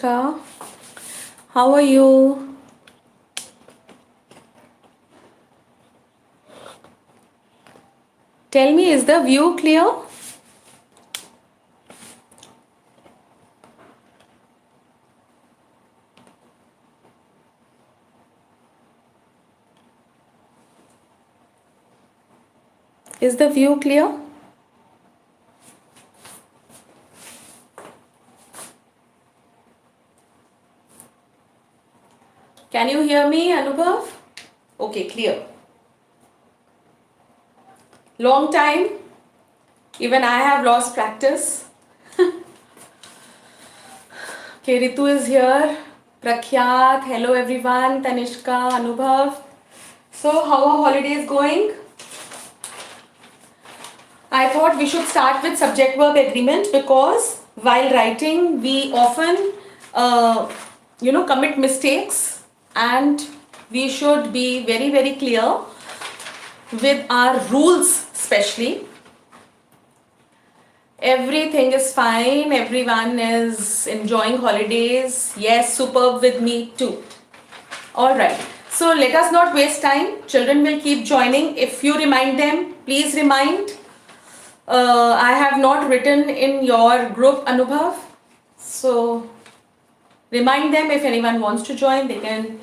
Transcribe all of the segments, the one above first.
How are you? Tell me, is the view clear? Is the view clear? Can you hear me, Anubhav? Okay, clear. Long time. Even I have lost practice. Okay, Ritu is here. Prakhyat, hello everyone. Tanishka, Anubhav. So, how are holidays going? I thought we should start with subject verb agreement because while writing we often commit mistakes, and we should be very clear with our rules. Especially everything is fine, everyone is enjoying holidays. Yes, superb with me too. All right, so let us not waste time. Children will keep joining. If you remind them, please remind. I have not written in your group, Anubhav. So remind them. If anyone wants to join, they can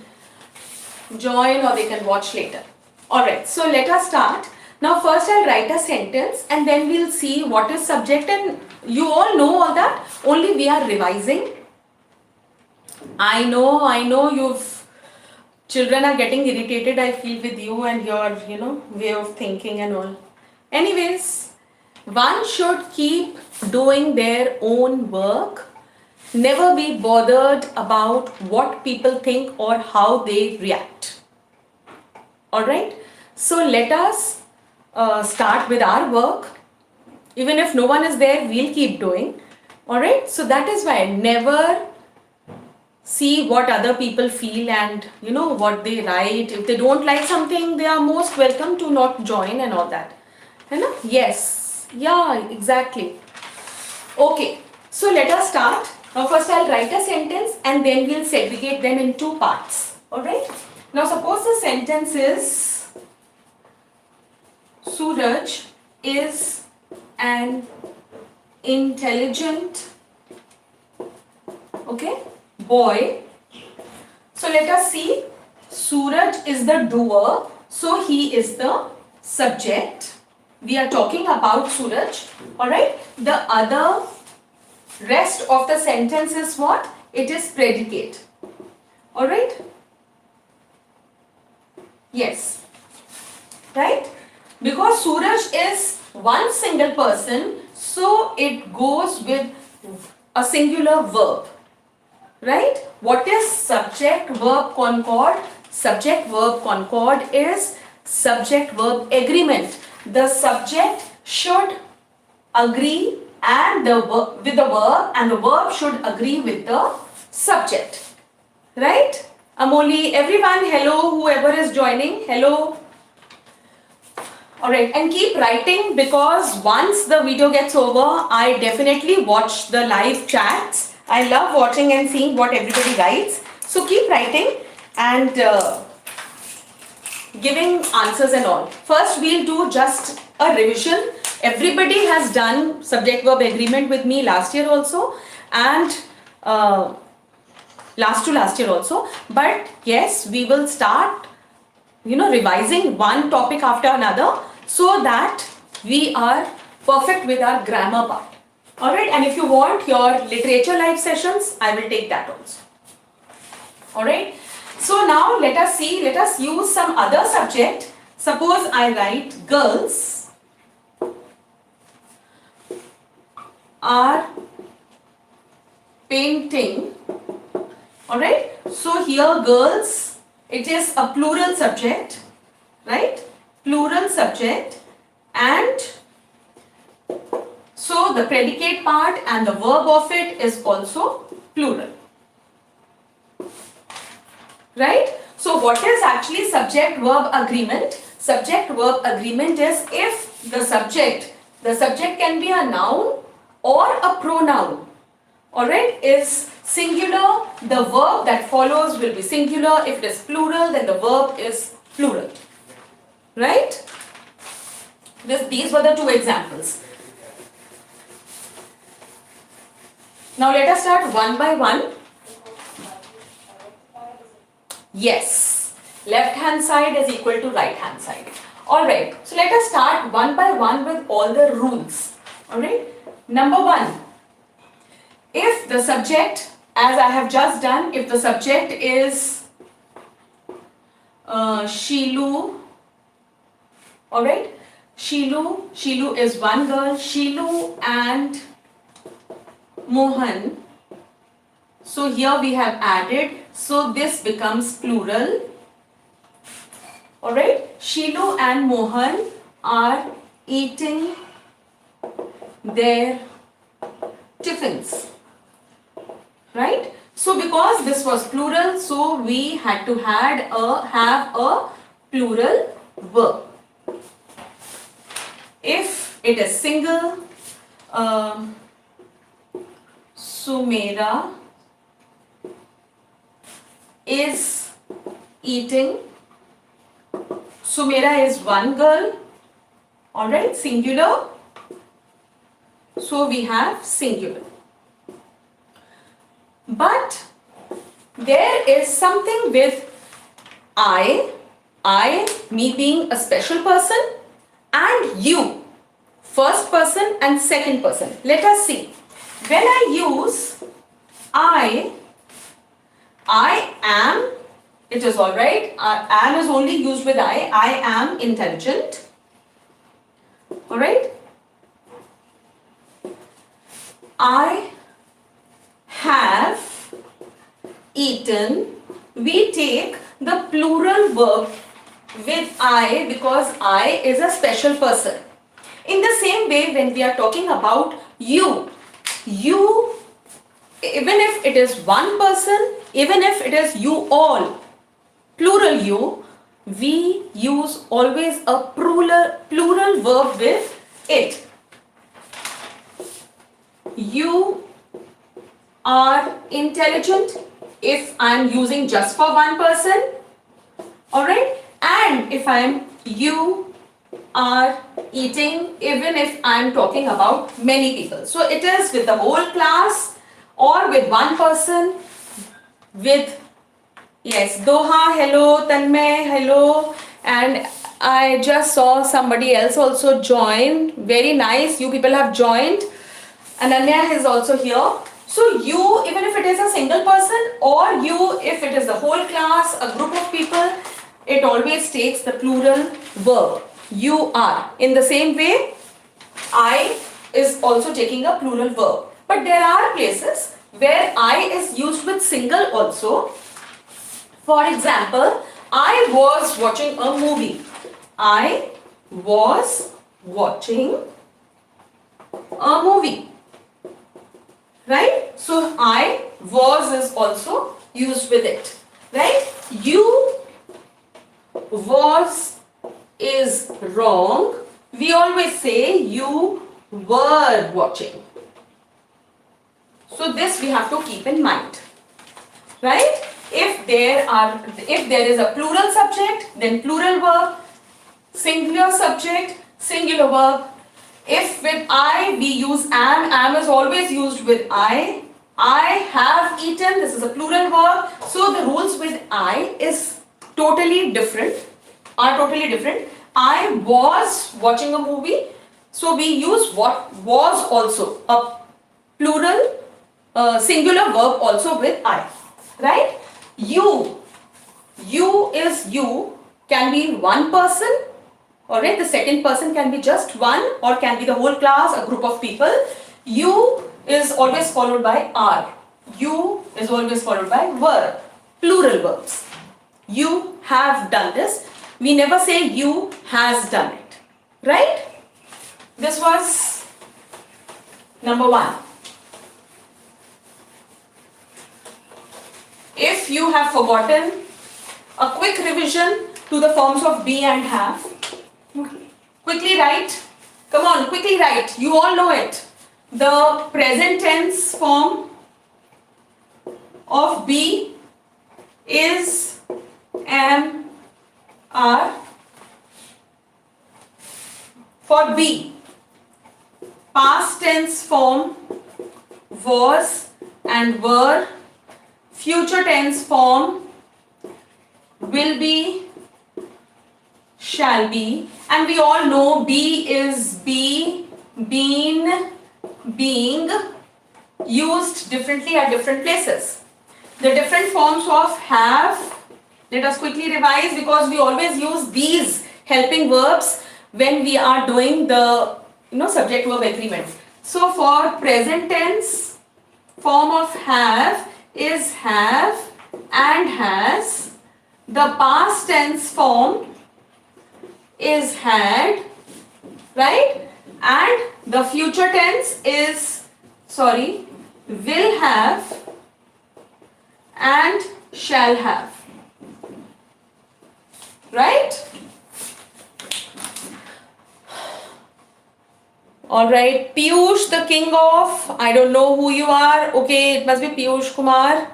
join or they can watch later. Alright, so let us start. Now first I'll write a sentence and then we'll see what is subject, and you all know all that, only we are revising. I know children are getting irritated, I feel, with you and your way of thinking and all. Anyways, one should keep doing their own work. Never be bothered about what people think or how they react. Alright, so let us start with our work. Even if no one is there, we'll keep doing. Alright, so that is why never see what other people feel and what they write. If they don't like something, they are most welcome to not join and all that. Yes, yeah, exactly. Okay, so let us start. Now first I'll write a sentence and then we'll segregate them in two parts. Alright. Now suppose the sentence is Suraj is an intelligent boy. So let us see. Suraj is the doer, so he is the subject. We are talking about Suraj. Alright. The other rest of the sentence is what? It is predicate. Alright? Yes. Right? Because Suraj is one single person, so it goes with a singular verb. Right? What is subject verb concord? Subject verb concord is subject verb agreement. The subject should agree and with the verb, and the verb should agree with the subject. Right? Amoli, everyone, hello, whoever is joining, hello. Alright, and keep writing, because once the video gets over, I definitely watch the live chats. I love watching and seeing what everybody writes. So keep writing and giving answers and all. First, we'll do just a revision. Everybody has done subject verb agreement with me last year also, and last year also. But yes, we will start revising one topic after another so that we are perfect with our grammar part. Alright, and if you want your literature live sessions, I will take that also. Alright, so now let us see, let us use some other subject. Suppose I write girls are painting. Alright, so here girls, it is a plural subject, right? Plural subject, and so the predicate part and the verb of it is also plural. Right? So what is actually subject verb agreement? Subject verb agreement is if the subject can be a noun or a pronoun. Alright, is Singular, the verb that follows will be singular. If it is plural, then the verb is plural. Right? These were the two examples. Now let us start one by one. Yes, left hand side is equal to right hand side. Alright, so let us start one by one with all the rules. Alright, number one, if the subject, as I have just done, if the subject is Shilu, alright, Shilu is one girl, Shilu and Mohan. So here we have added, so this becomes plural. Alright, Shilu and Mohan are eating their tiffins. Right? So because this was plural, so we had to have a plural verb. If it is single, Sumera is eating. Sumera is one girl. Alright, singular. So we have singular. But there is something with I, me being a special person, and you, first person and second person. Let us see. When I use I am, it is alright. Am is only used with I am intelligent. Alright. I have eaten. We take the plural verb with I because I is a special person. In the same way, when we are talking about you, even if it is one person, even if it is you all, plural you, we use always a plural verb with it. You are intelligent if I am using just for one person. Alright? And if I am you are eating, even if I am talking about many people. So it is with the whole class or with one person, with, yes, Doha, hello, Tanmay, hello, and I just saw somebody else also join. Very nice, you people have joined. Ananya is also here. So you, even if it is a single person, or you, if it is the whole class, a group of people, it always takes the plural verb. You are. In the same way, I is also taking a plural verb. But there are places where I is used with single also. For example, I was watching a movie. I was watching a movie. Right? So I was is also used with it. Right? You was is wrong. We always say you were watching. So this we have to keep in mind. Right? If there is a plural subject, then plural verb, singular subject, singular verb. If with I we use am is always used with I have eaten, this is a plural verb. So the rules with I is totally different, I was watching a movie, so we use what was also, a plural singular verb also with I, right? You is you, can be one person. Alright, the second person can be just one or can be the whole class, a group of people. You is always followed by are. You is always followed by were. Plural verbs. You have done this. We never say you has done it. Right? This was number one. If you have forgotten, a quick revision to the forms of be and have. Quickly write. Come on, quickly write. You all know it. The present tense form of be is, am, are. For be, past tense form was and were, future tense form will be, shall be, and we all know be is be, been, being, used differently at different places. The different forms of have, let us quickly revise because we always use these helping verbs when we are doing the subject verb agreement. So for present tense, form of have is have and has. The past tense form is had, right? And the future tense is, will have and shall have, right? Alright, Piyush, the king of, I don't know who you are. Okay, it must be Piyush Kumar.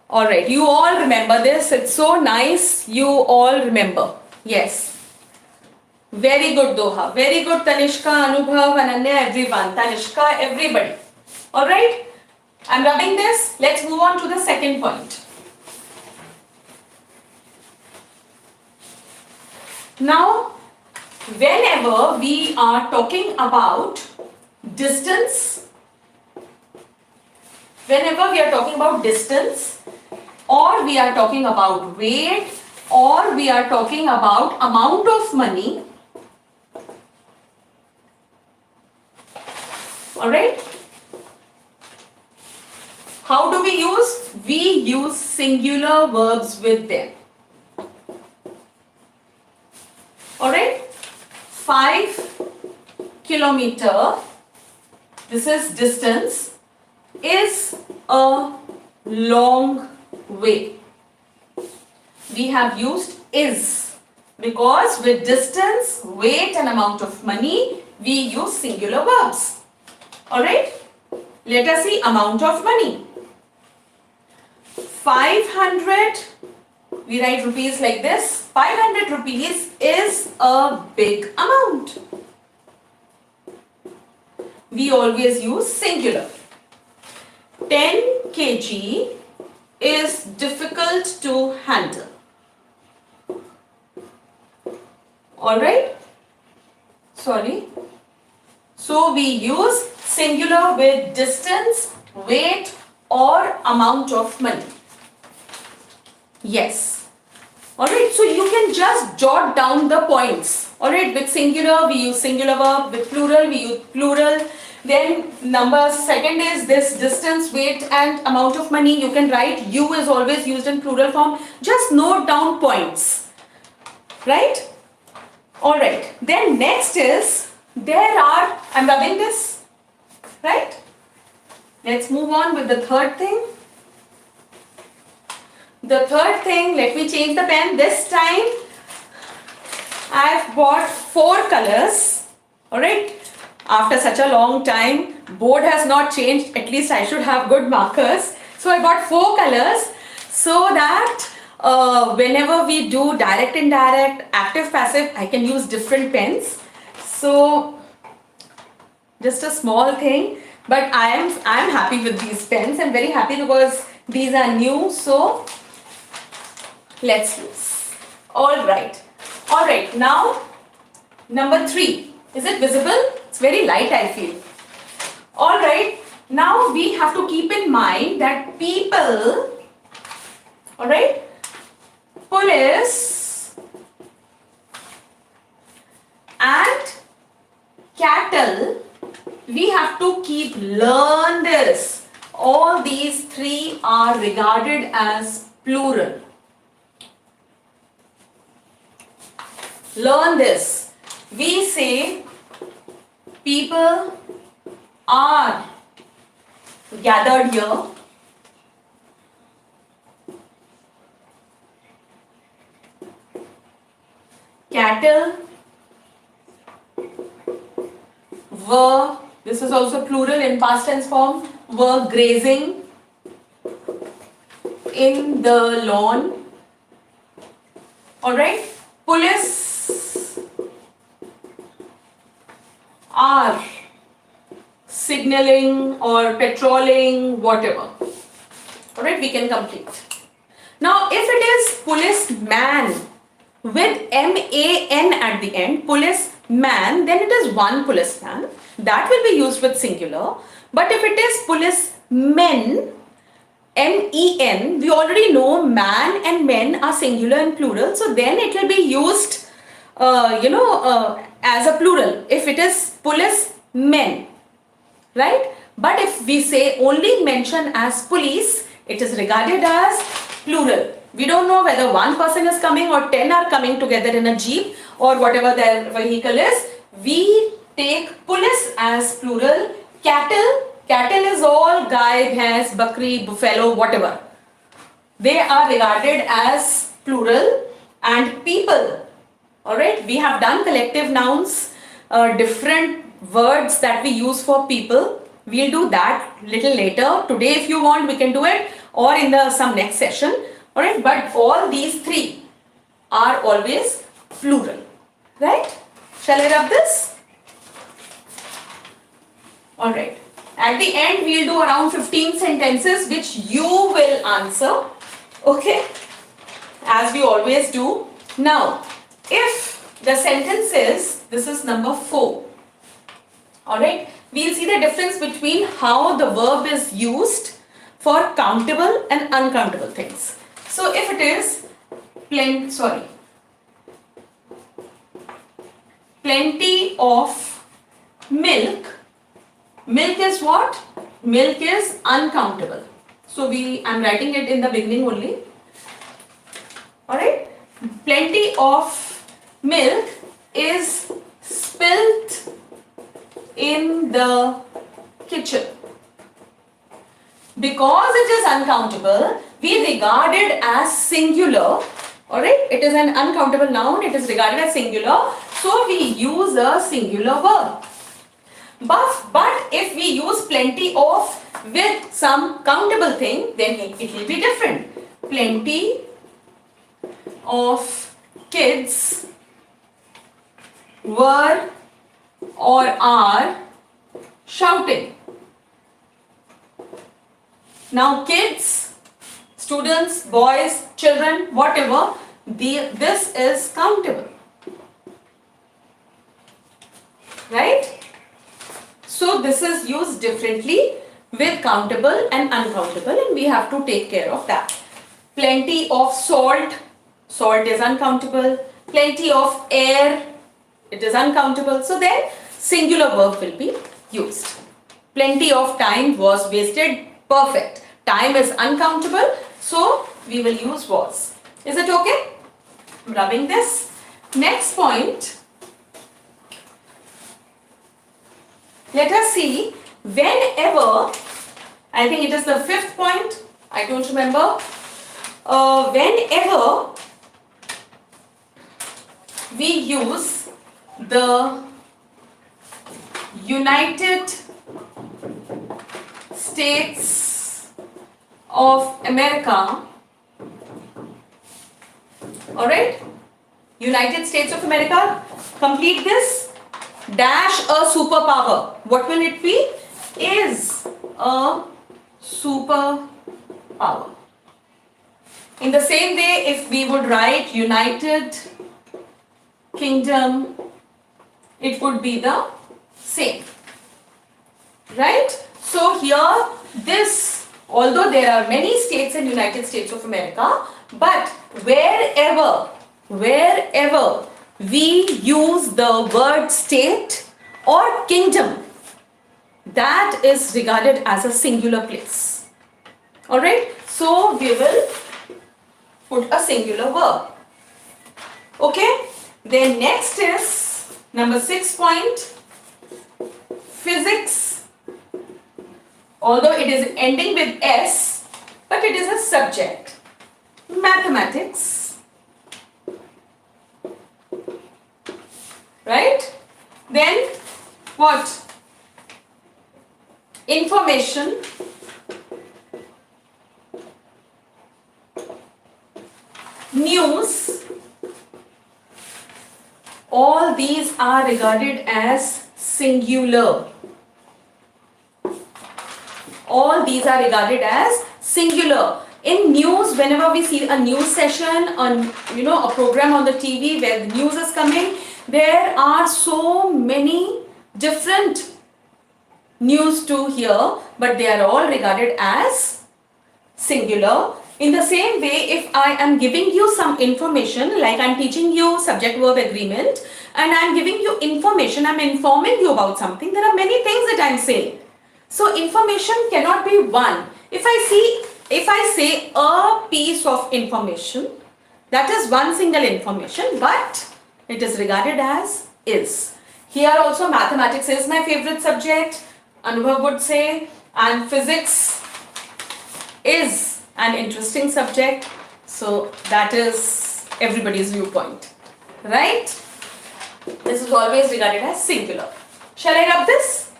Alright, you all remember this. It's so nice. You all remember. Yes. Very good, Doha. Very good, Tanishka, Anubhav, Ananya, everyone. Tanishka, everybody. Alright, I'm rubbing this. Let's move on to the second point. Now, whenever we are talking about distance, or we are talking about weight, or we are talking about amount of money, alright, how do we use? We use singular verbs with them. Alright, 5 kilometer, this is distance, is a long way. We have used is because with distance, weight and amount of money, we use singular verbs. Alright, let us see amount of money. 500, we write rupees like this. 500 rupees is a big amount. We always use singular. 10 kg is difficult to handle. Alright? So we use singular with distance, weight or amount of money. Yes. Alright, so you can just jot down the points. Alright, with singular we use singular verb, with plural we use plural. Then second is this distance, weight and amount of money. You can write you is always used in plural form. Just note down points. Right? Alright, then next is, I'm rubbing this. Right? Let's move on with the third thing. The third thing, let me change the pen. This time I've bought 4 colors. Alright. After such a long time, board has not changed. At least I should have good markers. So I bought 4 colors so that whenever we do direct, indirect, active, passive, I can use different pens. So just a small thing, but I am happy with these pens. I'm very happy because these are new. So let's use. Alright, now number 3. Is it visible? It's very light, I feel. Alright, now we have to keep in mind that people, alright, police and cattle, we have to learn this. All these 3 are regarded as plural. Learn this. We say people are gathered here. Cattle were, this is also plural in past tense form, were grazing. in the lawn. Alright, police are signaling or patrolling, whatever. Alright, we can complete. Now, if it is policeman with M-A-N at the end, policeman, then it is one policeman. That will be used with singular. But if it is policemen, M-E-N, we already know man and men are singular and plural. So then it will be used, as a plural. If it is policemen, right? But if we say only mention as police, it is regarded as plural. We don't know whether one person is coming or 10 are coming together in a jeep or whatever their vehicle is. We take police as plural. Cattle is all guy, bhains, bakri, buffalo, whatever. They are regarded as plural. And people, alright, we have done collective nouns, different words that we use for people. We'll do that little later. Today if you want, we can do it, or in some next session. Alright, but all these three are always plural. Right? Shall I rub this? Alright. At the end, we'll do around 15 sentences which you will answer. Okay? As we always do. Now, if the sentence is, this is number 4. Alright? We'll see the difference between how the verb is used for countable and uncountable things. So, if it is plenty of milk. Milk is what? Milk is uncountable. So I'm writing it in the beginning only. Alright? Plenty of milk is spilt in the kitchen. Because it is uncountable, we regard it as singular. Alright? It is an uncountable noun. It is regarded as singular. So we use a singular verb. But if we use plenty of with some countable thing, then it will be different. Plenty of kids were or are shouting. Now kids, students, boys, children, whatever, this is countable. Right? So this is used differently with countable and uncountable, and we have to take care of that. Plenty of salt, salt is uncountable. Plenty of air, it is uncountable. So then singular verb will be used. Plenty of time was wasted, perfect. Time is uncountable, so we will use was. Is it okay? I'm rubbing this. Next point. Let us see, whenever, I think it is the 5th point, I don't remember, whenever we use the United States of America, alright, United States of America, complete this. Dash a superpower. What will it be? Is a superpower. In the same way, if we would write United Kingdom, it would be the same. Right? So here, this, although there are many states in United States of America, but wherever we use the word state or kingdom, that is regarded as a singular place. Alright, so we will put a singular verb. Okay, then next is number 6 point, physics. Although it is ending with S, but it is a subject. Mathematics. Right? Then what? Information. news, all these are regarded as singular. All these are regarded as singular. In news, whenever we see a news session on, a program on the TV where the news is coming, there are so many different news to hear, but they are all regarded as singular. In the same way, if I am giving you some information, like I am teaching you subject-verb agreement, and I am giving you information, I am informing you about something, there are many things that I am saying. So information cannot be one. If I say a piece of information, that is one single information, but it is regarded as is. Here also mathematics is my favorite subject, Anubhav would say, and physics is an interesting subject. So that is everybody's viewpoint, right? This is always regarded as singular. Shall I rub this?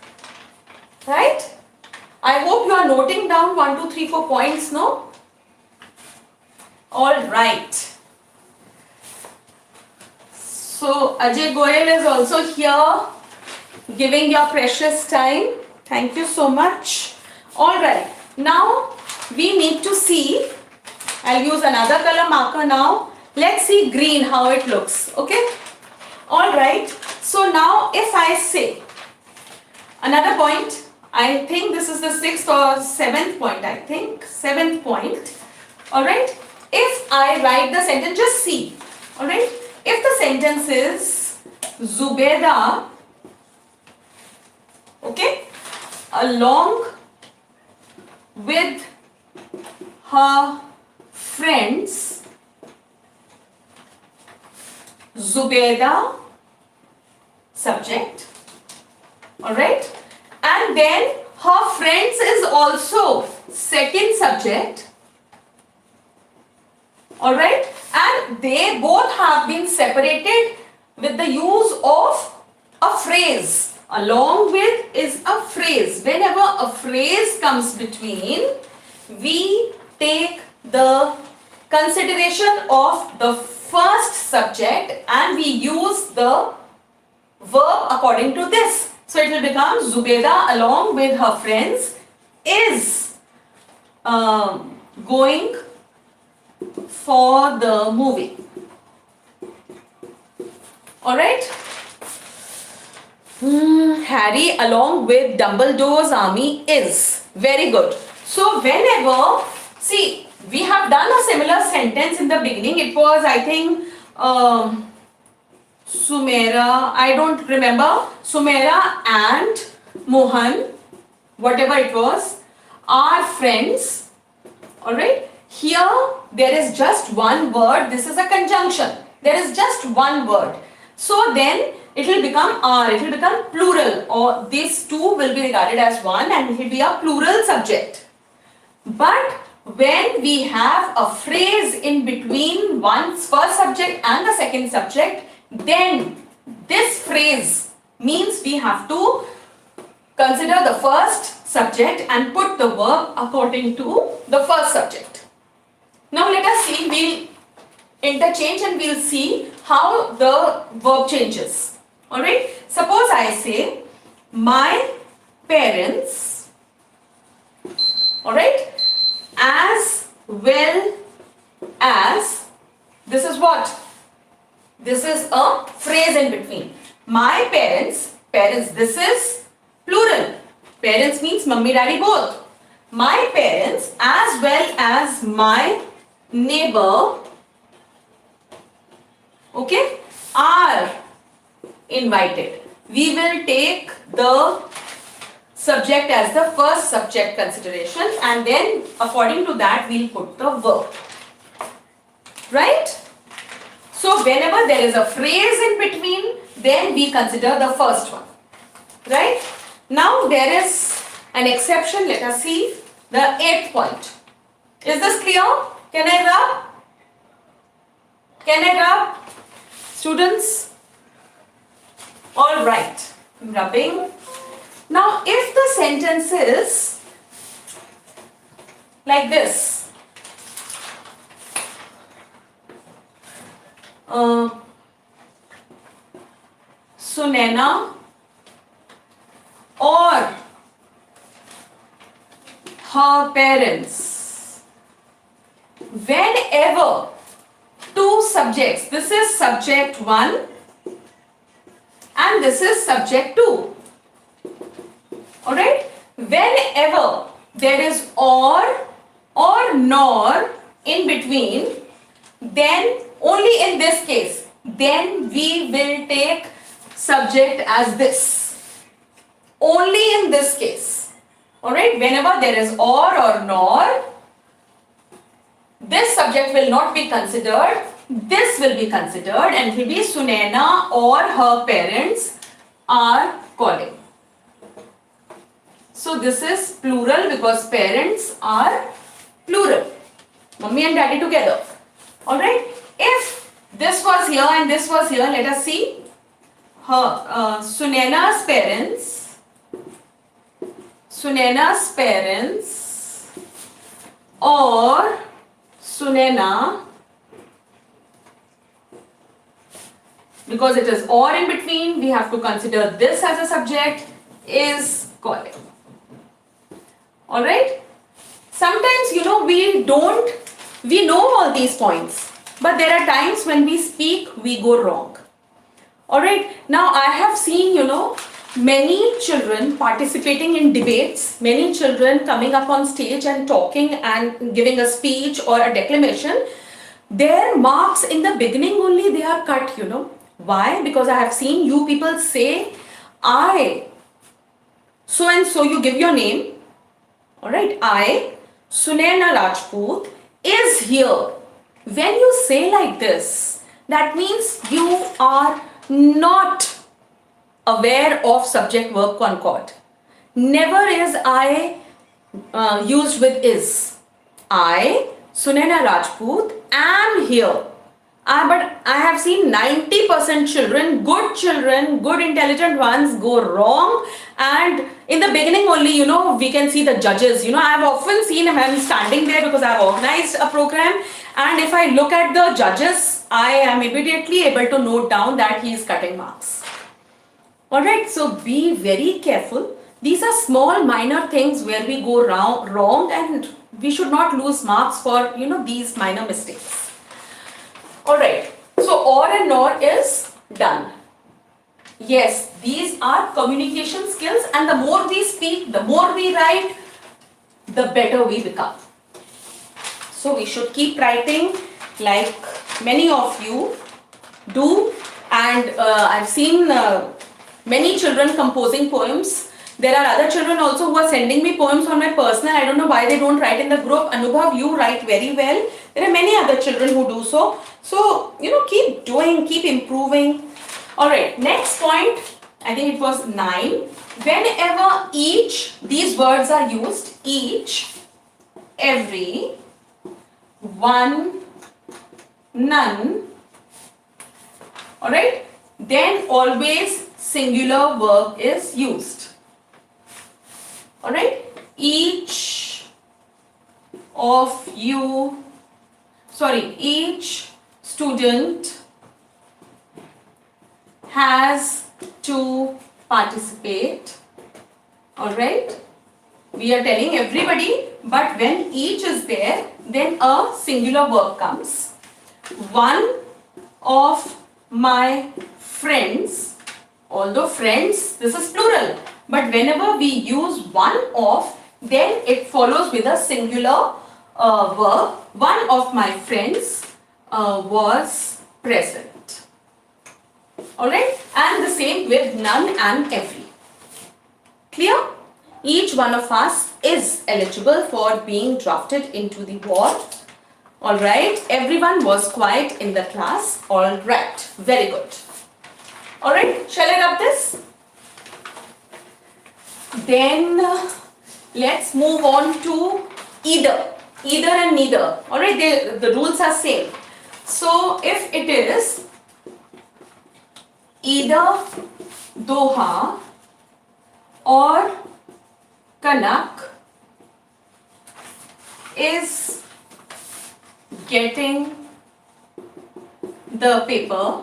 Right? I hope you are noting down 1, 2, 3, 4 points, no? Alright. So Ajay Goyal is also here giving your precious time. Thank you so much. Alright. Now we need to see, I'll use another color marker now. Let's see green, how it looks. Okay? Alright. So now if I say another point, I think this is the 6th or 7th point, I think. 7th point. Alright. If I write the sentence, just see. Alright. If the sentence is Zubeda, okay, along with her friends, Zubeda, subject, alright, and then her friends is also second subject, alright, and they both have been separated with the use of a phrase. Along with is a phrase. Whenever a phrase comes between, we take the consideration of the first subject and we use the verb according to this. So it will become Zubeda along with her friends is going for the movie. Alright? Harry along with Dumbledore's army is. Very good. So whenever, see, we have done a similar sentence in the beginning. It was, I think, Sumaira, I don't remember. Sumaira and Mohan, whatever it was, are friends. Alright. Here, there is just one word. This is a conjunction. There is just one word. So then, it will become are, it will become plural, or these two will be regarded as one and it will be a plural subject. But when we have a phrase in between one's first subject and the second subject, then this phrase means we have to consider the first subject and put the verb according to the first subject. Now let us see, we'll interchange and we'll see how the verb changes. Alright, suppose I say my parents, alright, as well as, this is what? This is a phrase in between. My parents, this is plural. Parents means mummy, daddy both. My parents as well as my neighbor, okay, are invited. We will take the subject as the first subject consideration and then according to that we'll put the verb. Right? So whenever there is a phrase in between, then we consider the first one. Right? Now there is an exception. Let us see the 8th point. Is this clear? Can I rub? Can I rub? Students? Alright, I'm rubbing. Now if the sentence is like this, uh, Sunaina or her parents. Whenever two subjects, this is subject 1 and this is subject 2. Alright? Whenever there is or nor in between, then only in this case, then we will take subject as this. Only in this case. Alright? Whenever there is or nor, this subject will not be considered. This will be considered and it will be Sunaina or her parents are calling. So this is plural because parents are plural. Mummy and daddy together. Alright. If this was here and this was here, let us see. Sunaina's parents or Sunaina, because it is or in between, we have to consider this as a subject, is calling. Alright? Sometimes, we know all these points, but there are times when we speak, we go wrong. Alright? Now, I have seen, many children participating in debates, many children coming up on stage and talking and giving a speech or a declamation. Their marks in the beginning only they are cut, Why? Because I have seen you people say, I, so and so, you give your name. Alright, I, Sunaina Rajput, is here. When you say like this, that means you are not aware of subject verb concord. Never is I used with is. I, Sunaina Rajput, am here. But I have seen 90% children, good intelligent ones go wrong, and in the beginning only, we can see the judges. I have often seen him, I'm standing there because I have organized a program, and if I look at the judges, I am immediately able to note down that he is cutting marks. Alright, so be very careful. These are small minor things where we go wrong and we should not lose marks for, these minor mistakes. Alright, so or and nor is done. Yes, these are communication skills, and the more we speak, the more we write, the better we become. So we should keep writing like many of you do, and I've seen many children composing poems. There are other children also who are sending me poems on my personal. I don't know why they don't write in the group. Anubhav, you write very well. There are many other children who do so. So, keep doing, keep improving. Alright, next point, I think it was 9. Whenever these words are used, each, every, one, none, alright, then always singular verb is used. Alright, each student has to participate. Alright, we are telling everybody, but when each is there, then a singular verb comes. One of my friends, although friends, this is plural, but whenever we use one of, then it follows with a singular verb. One of my friends was present. Alright, and the same with none and every. Clear? Each one of us is eligible for being drafted into the war. Alright, everyone was quiet in the class. Alright, very good. Alright, shall I rub this? Then let's move on to either and neither. Alright, the rules are same. So if it is either Doha or Kanak is getting the paper.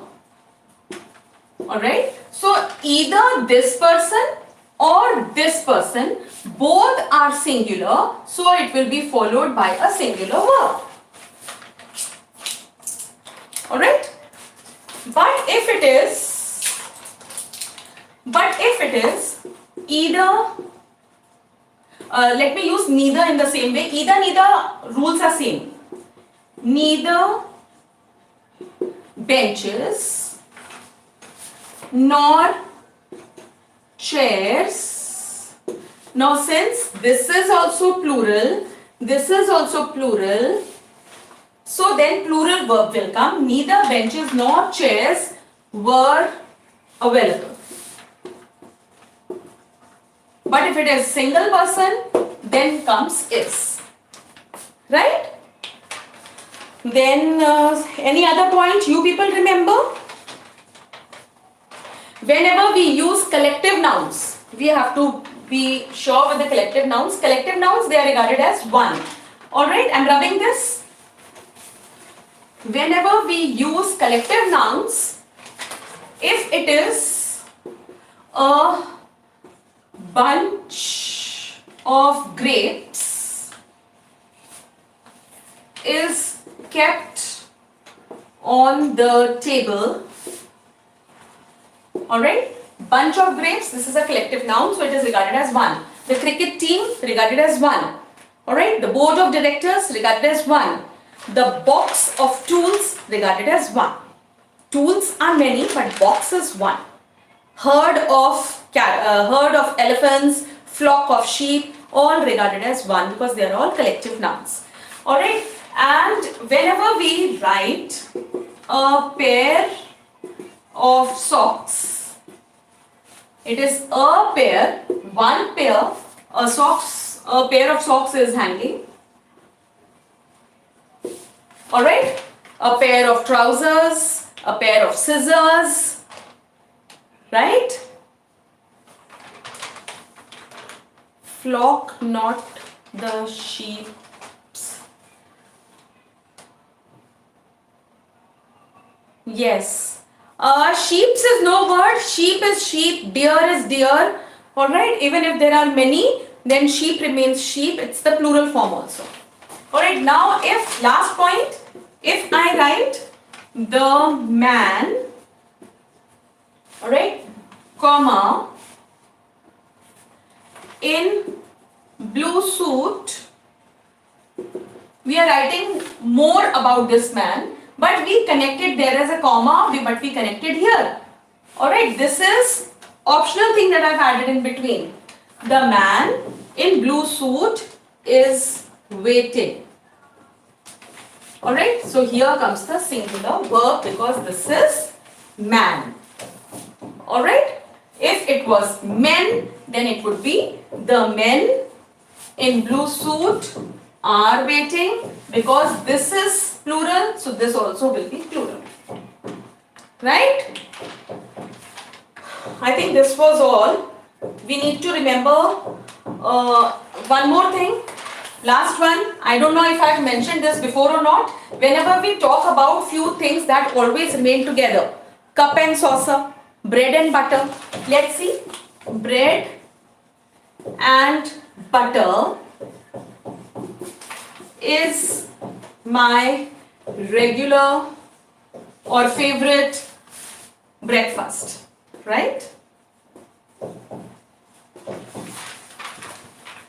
Alright, so either this person or this person, both are singular, so it will be followed by a singular verb. Alright, but if it is either, let me use neither in the same way. Neither rules are same. Neither benches nor chairs. Now since this is also plural, this is also plural, so then plural verb will come. Neither benches nor chairs were available. But if it is single person, then comes is. Right? Then any other point you people remember? Whenever we use collective nouns, we have to be sure with the collective nouns. Collective nouns, they are regarded as one. Alright, I'm rubbing this. Whenever we use collective nouns, if it is a bunch of grapes is kept on the table. Alright, bunch of grapes, this is a collective noun, so it is regarded as one. The cricket team regarded as one. Alright, the board of directors regarded as one. The box of tools regarded as one. Tools are many, but box is one. Herd of elephants, flock of sheep, all regarded as one because they are all collective nouns. Alright, and whenever we write a pair of socks, it is a pair, one pair, a pair of socks is hanging. Alright, a pair of trousers, a pair of scissors, right? Flock not the sheep. Yes. Sheeps is no word. Sheep is sheep. Deer is deer. Alright. Even if there are many, then sheep remains sheep. It's the plural form also. Alright. Now, if last point, if I write the man, alright, comma, in blue suit, we are writing more about this man. But we connected there as a comma, but we connected here. Alright, this is optional thing that I've added in between. The man in blue suit is waiting. Alright, so here comes the singular verb because this is man. Alright, if it was men, then it would be the men in blue suit are waiting because this is plural, so this also will be plural. Right? I think this was all. We need to remember one more thing. Last one. I don't know if I've mentioned this before or not. Whenever we talk about few things that always remain together. Cup and saucer, bread and butter. Let's see. Bread and butter is my regular or favorite breakfast, right?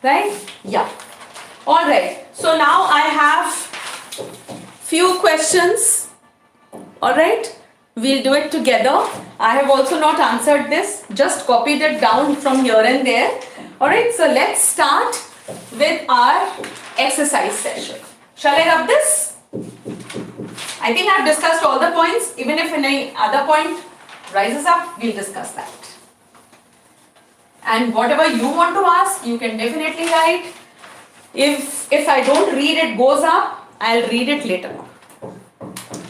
Right? Yeah. All right. So now I have few questions. All right. We'll do it together. I have also not answered this. Just copied it down from here and there. All right. So let's start with our exercise session. Shall I rub this? I think I've discussed all the points. Even if any other point rises up, we'll discuss that. And whatever you want to ask, you can definitely write. If I don't read it goes up, I'll read it later on.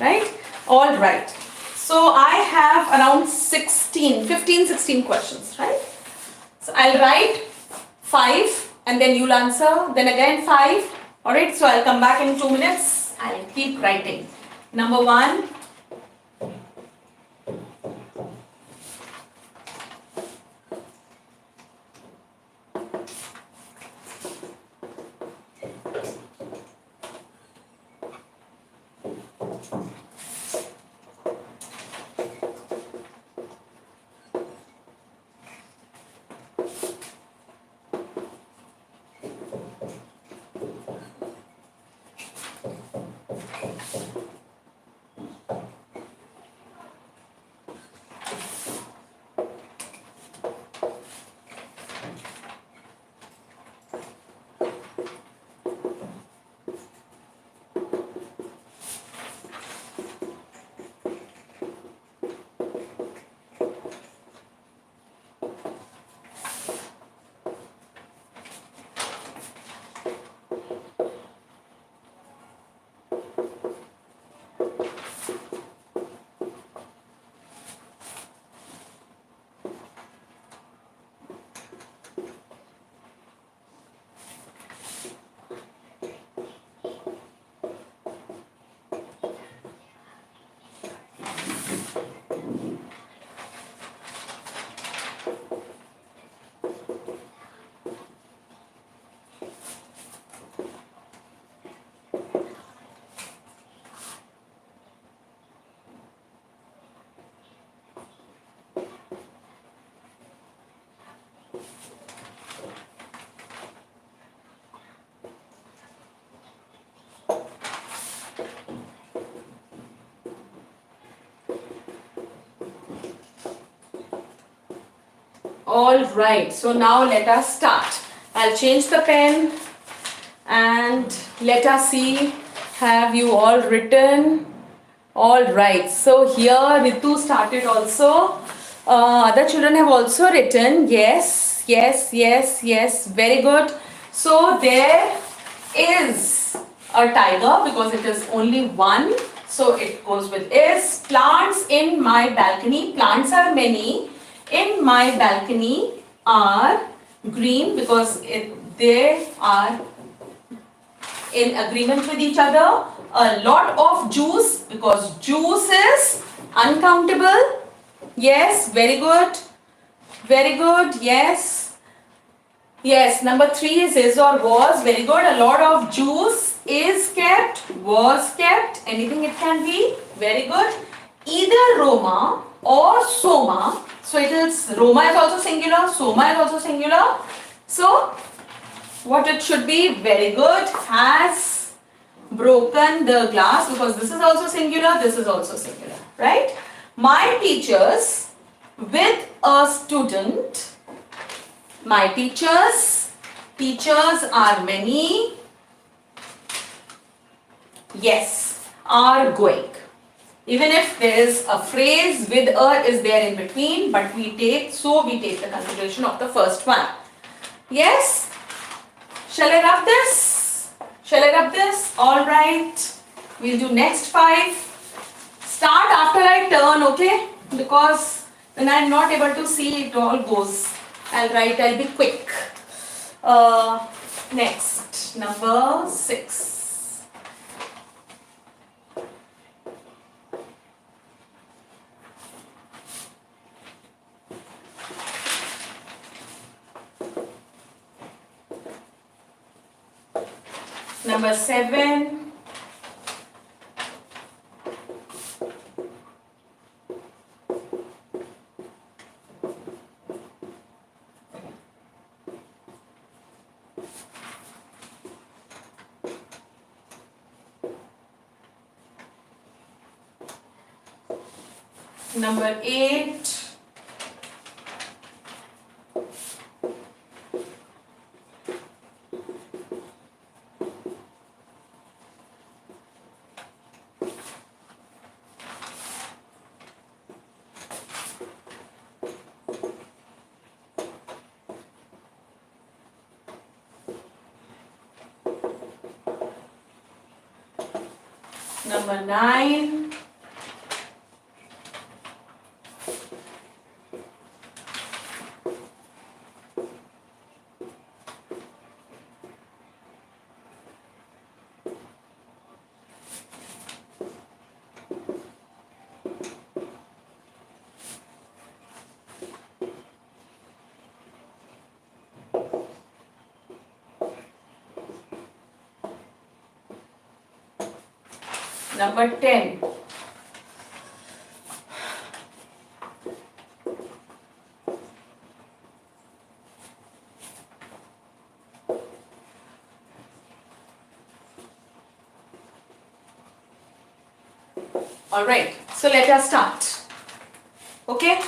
Right? All right. So I have around 15, 16 questions, right? So I'll write 5 and then you'll answer, then again 5. Alright, so I'll come back in 2 minutes. I'll keep writing. Number 1, All right, so now let us start. I'll change the pen and let us see, have you all written? All right, so here Ritu started also. Other children have also written. Yes, yes, yes, yes, very good. So there is a tiger because it is only one. So it goes with is. Plants in my balcony. Plants are many. In my balcony are green because they are in agreement with each other. A lot of juice because juice is uncountable. Yes, very good. Very good. Yes. Yes, number 3 is or was. Very good. A lot of juice is kept, was kept. Anything it can be. Very good. Either Roma or Soma. So it is, Roma is also singular, Soma is also singular. So what it should be, very good, has broken the glass because this is also singular, this is also singular, right? My teachers with a student, my teachers are many, yes, are going. Even if there is a phrase with a is there in between, but we take the consideration of the first one. Yes? Shall I rub this? Shall I rub this? All right. We'll do next 5. Start after I turn, okay? Because when I'm not able to see, it all goes. I'll be quick. Next, number 6. Number 7. Number 8. Number 9. Number 10. Alright, so let us start. Okay?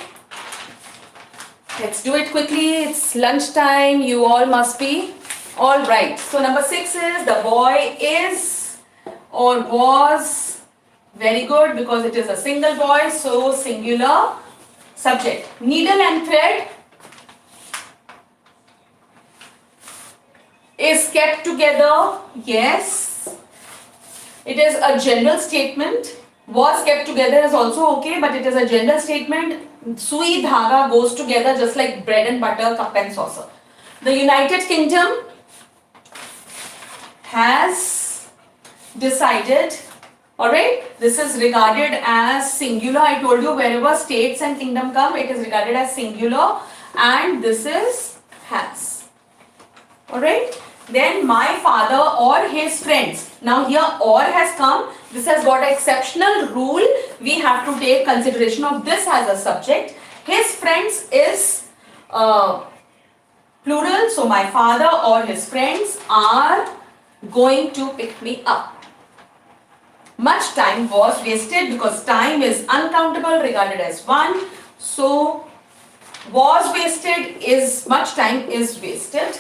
Let's do it quickly. It's lunchtime. You all must be. Alright, so number 6 is the boy is or was. Very good because it is a single boy, so singular subject. Needle and thread is kept together. Yes. It is a general statement. Was kept together is also okay, but it is a general statement. Sui dhaga goes together just like bread and butter, cup and saucer. The United Kingdom has decided, alright, this is regarded as singular. I told you wherever states and kingdom come, it is regarded as singular, and this is has. Alright, then my father or his friends. Now here or has come. This has got an exceptional rule. We have to take consideration of this as a subject. His friends is plural. So my father or his friends are going to pick me up. Much time was wasted because time is uncountable, regarded as one. So Was wasted is much time is wasted.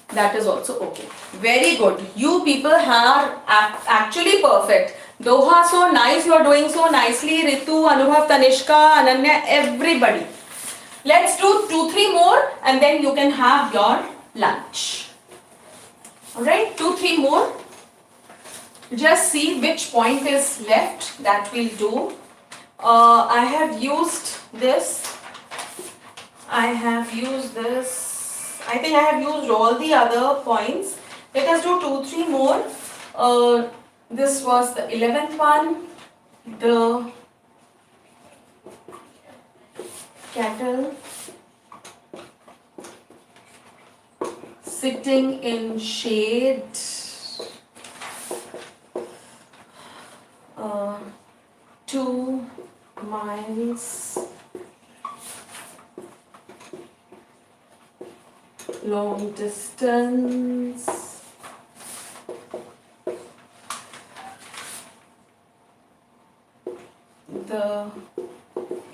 That is also okay. Very good. You people are actually perfect. Doha, so nice. You are doing so nicely. Ritu, Anubhav, Tanishka, Ananya, everybody. Let's do 2-3 more and then you can have your lunch. Alright, 2-3 more. Just see which point is left that we'll do. I have used this. I have used this. I think I have used all the other points. Let us do 2-3 more. This was the 11th one. The cattle sitting in shade. 2 miles long distance. The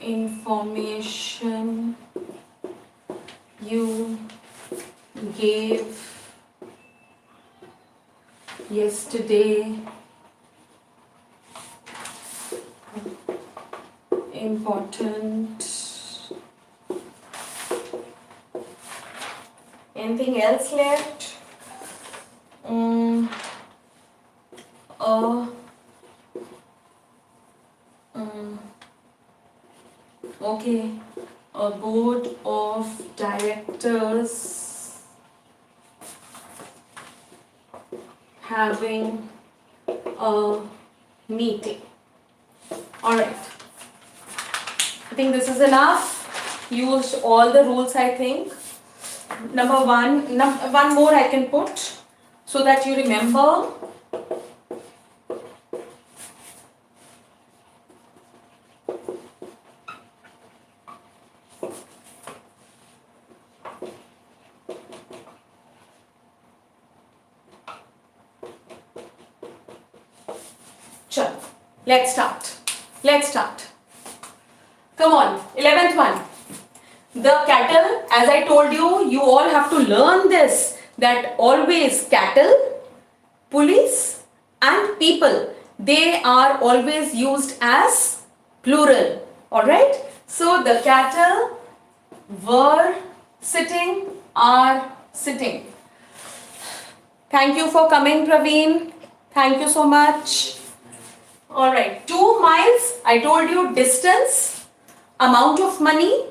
information you gave yesterday important. Anything else left? Okay, a board of directors having a meeting. Alright, I think this is enough. Used all the rules, I think. Number one, one more I can put so that you remember. Chalo, let's start. Let's start. Come on, 11th one. The cattle, as I told you, you all have to learn this, that always cattle, police and people, they are always used as plural. Alright? So the cattle were sitting, are sitting. Thank you for coming, Praveen. Thank you so much. Alright, 2 miles, I told you distance, amount of money,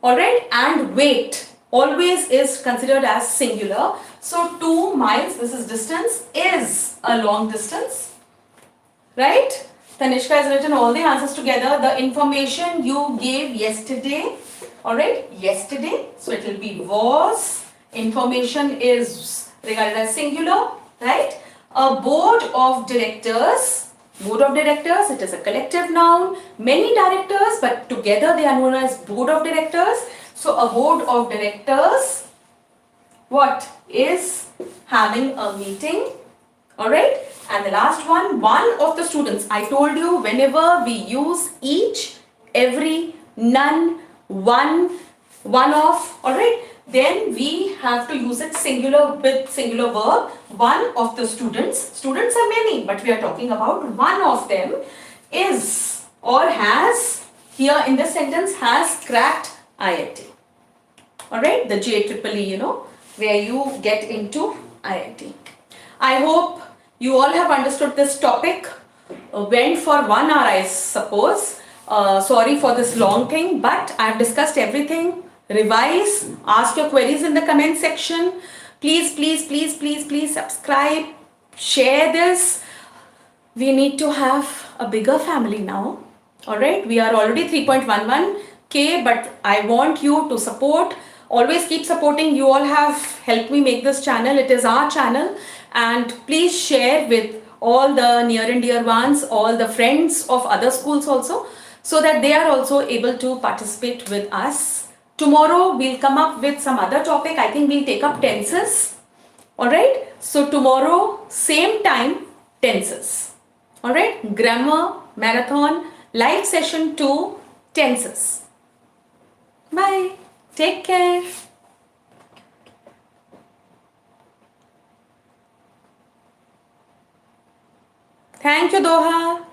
alright, and weight always is considered as singular. So 2 miles, this is distance, is a long distance, right? Tanishka has written all the answers together. The information you gave yesterday, alright, yesterday, so it will be was, information is regarded as singular, right? A board of directors. Board of directors, it is a collective noun, many directors, but together they are known as board of directors. So a board of directors, what is having a meeting, alright? And the last one of the students. I told you whenever we use each, every, none, one of, alright? Then we have to use it singular with singular verb. One of the students are many, but we are talking about one of them is or has, here in this sentence, has cracked IIT. Alright, the JEEE, you know, where you get into IIT. I hope you all have understood this topic. Went for 1 hour, I suppose. Sorry for this long thing, but I have discussed everything. Revise, ask your queries in the comment section. Please subscribe, share this. We need to have a bigger family now. Alright, we are already 3.11k, but I want you to support. Always keep supporting. You all have helped me make this channel. It is our channel. And please share with all the near and dear ones, all the friends of other schools also, so that they are also able to participate with us. Tomorrow we'll come up with some other topic. I think we'll take up tenses. Alright. So tomorrow, same time, tenses. Alright. Grammar, marathon, live session 2, tenses. Bye. Take care. Thank you, Doha.